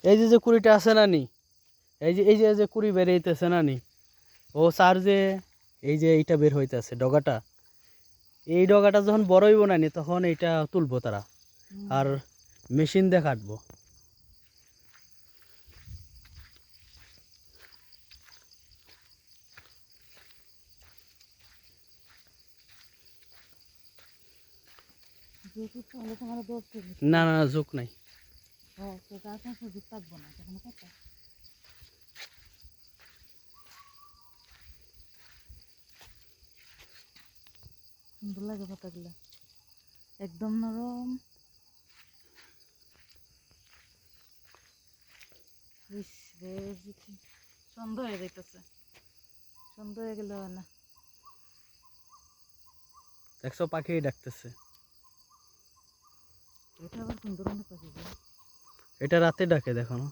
এই যে যে কুড়িটা আছে না নি, এই যে কুড়ি বেরিয়েছে না নি, ও স্যার যে এই যে এইটা বের হইতেছে ডগাটা, এই ডগাটা যখন বড় হইব না নি তখন এইটা তুলবো তারা, আর মেশিন দিয়ে কাটবো। না না ঝোঁক নাই। সুন্দর লাগে পাতাগুলো, একদম নরম। সন্ধ্যা হয়ে যাইতেছে, সন্ধ্যা হয়ে গেলে হয় না। দেখছো পাখি ডাকতেছে। এটা আবার কোন ধরনের পাখি? এটা রাতে ডাকে, দেখো না।